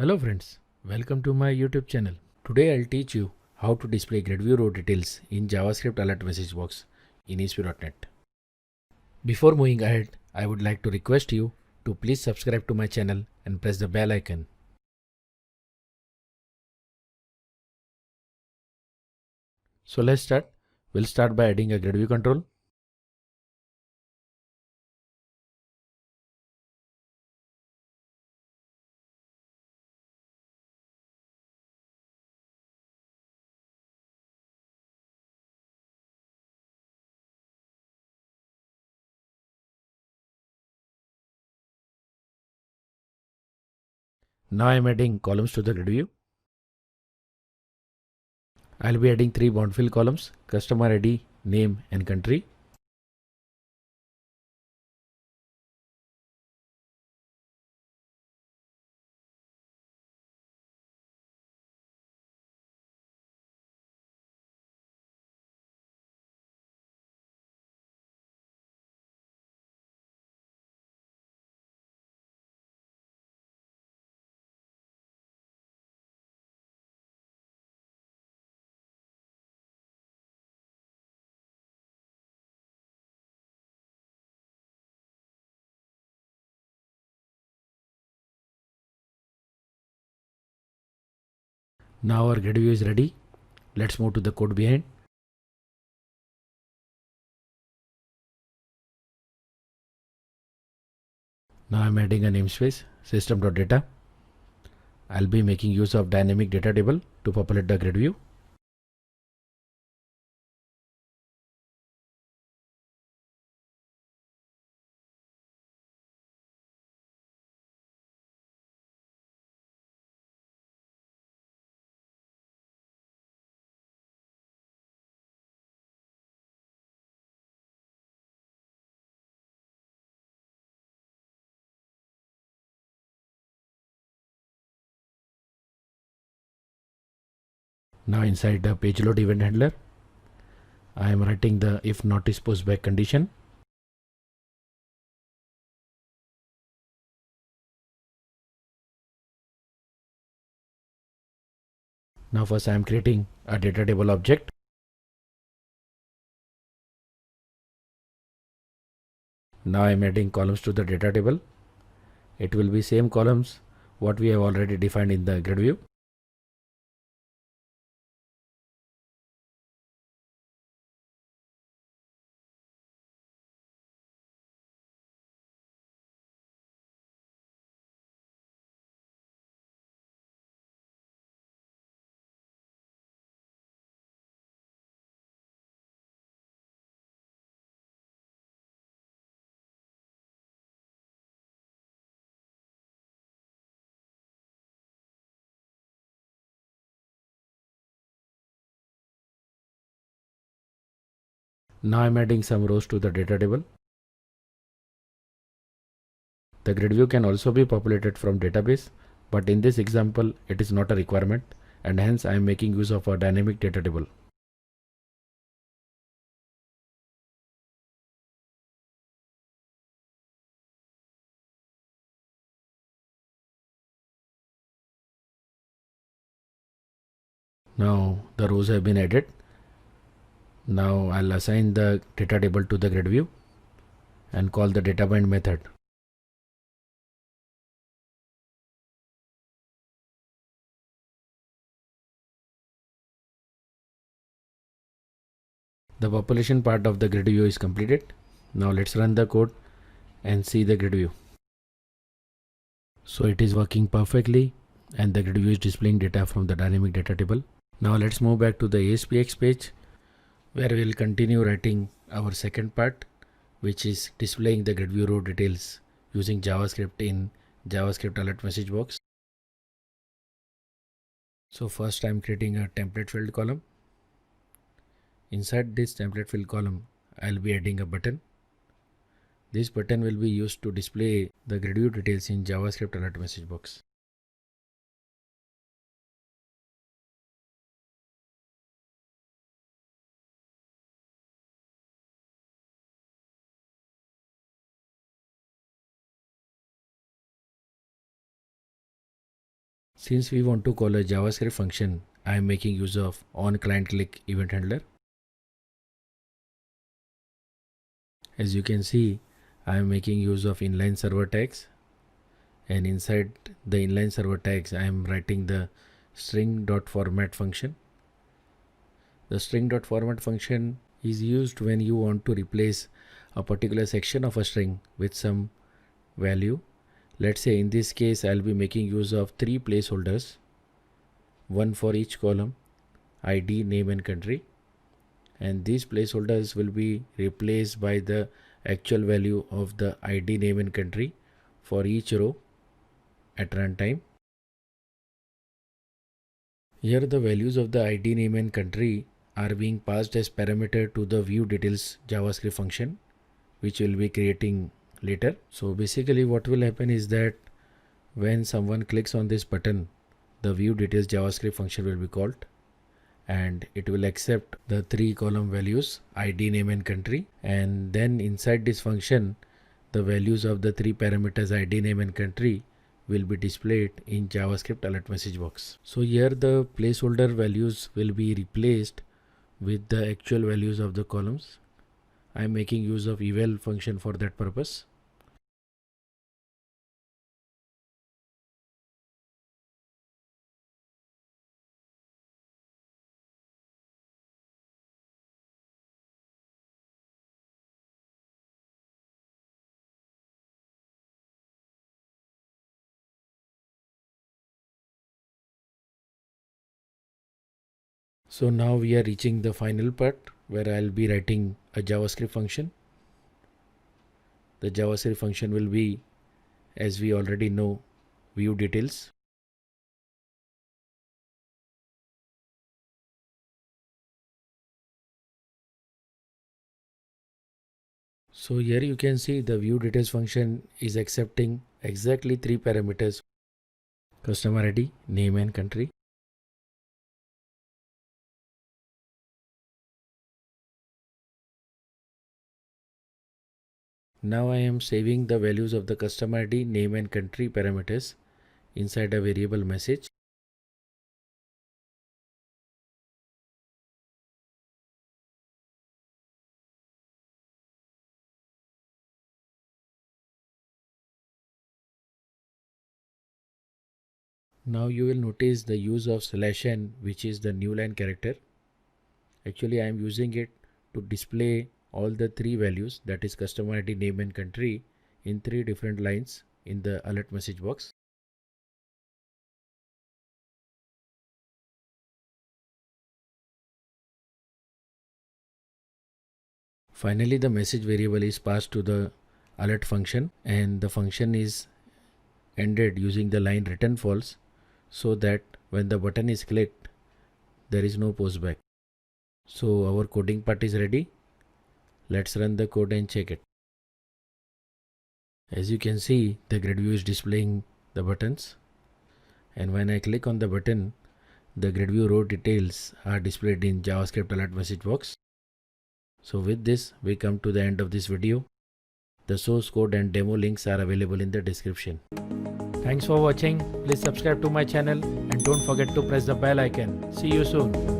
Hello friends, welcome to my YouTube channel. Today I'll teach you how to display GridView Row details in JavaScript Alert Message Box in ASP.NET. Before moving ahead, I would like to request you to please subscribe to my channel and press the bell icon. So let's start. We'll start by adding a GridView control. Now I'm adding columns to the grid view. I'll be adding 3 bound fill columns: customer ID, name and country. Now our grid view is ready. Let's move to the code behind. Now I'm adding a namespace system.data. I'll be making use of dynamic data table to populate the grid view. Now inside the page load event handler, I am writing the if notice post back condition. Now first I am creating a data table object. Now I am adding columns to the data table. It will be same columns what we have already defined in the grid view. Now I am adding some rows to the data table. The grid view can also be populated from database, but in this example it is not a requirement, and hence I am making use of a dynamic data table. Now the rows have been added. Now I'll assign the data table to the grid view and call the data bind method. The population part of the grid view is completed. Now let's run the code and see the grid view. So it is working perfectly and the grid view is displaying data from the dynamic data table. Now let's move back to the ASPX page where we will continue writing our second part, which is displaying the grid view row details using JavaScript in JavaScript Alert Message Box. So first I am creating a template field column. Inside this template field column, I'll be adding a button. This button will be used to display the grid view details in JavaScript Alert Message Box. Since we want to call a JavaScript function, I am making use of onClientClick event handler. As you can see, I am making use of inline server tags, and inside the inline server tags I am writing the string.format function. The string.format function is used when you want to replace a particular section of a string with some value. Let's say in this case I'll be making use of 3 placeholders, one for each column, ID, name and country, and these placeholders will be replaced by the actual value of the ID, name and country for each row at runtime. Here the values of the ID, name and country are being passed as parameter to the view details JavaScript function, which will be creating later. So basically what will happen is that when someone clicks on this button, the view details JavaScript function will be called, and it will accept the 3 column values ID, name and country, and then inside this function the values of the 3 parameters ID, name and country will be displayed in JavaScript Alert Message Box. So here the placeholder values will be replaced with the actual values of the columns. I am making use of eval function for that purpose. So now we are reaching the final part where I'll be writing a JavaScript function. The JavaScript function will be, as we already know, view details. So here you can see the view details function is accepting exactly 3 parameters: customer ID, name and country. Now I am saving the values of the customer ID, name and country parameters inside a variable message. Now you will notice the use of /n, which is the new line character. Actually I am using it to display all the 3 values, that is customer ID, name and country, in 3 different lines in the alert message box. Finally the message variable is passed to the alert function, and the function is ended using the line return false, so that when the button is clicked there is no postback. So our coding part is ready. Let's run the code and check it. As you can see, the GridView is displaying the buttons, and when I click on the button, the GridView row details are displayed in JavaScript Alert Message Box. So with this we come to the end of this video. The source code and demo links are available in the description. Thanks for watching. Please subscribe to my channel and don't forget to press the bell icon. See you soon.